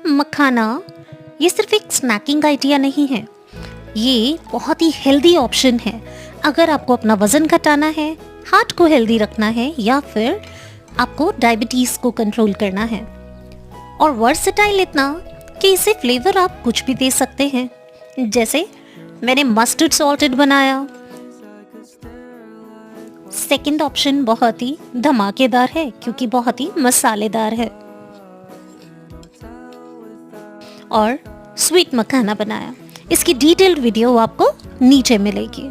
मखाना ये सिर्फ एक स्नैकिंग आइडिया नहीं है, ये बहुत ही हेल्दी ऑप्शन है। अगर आपको अपना वज़न घटाना है, हार्ट को हेल्दी रखना है या फिर आपको डायबिटीज़ को कंट्रोल करना है। और वर्सेटाइल इतना कि इसे फ्लेवर आप कुछ भी दे सकते हैं। जैसे मैंने मस्टर्ड सॉल्टेड बनाया। सेकंड ऑप्शन बहुत ही धमाकेदार है क्योंकि बहुत ही मसालेदार है। और स्वीट मखाना बनाया। इसकी डिटेल्ड वीडियो आपको नीचे मिलेगी।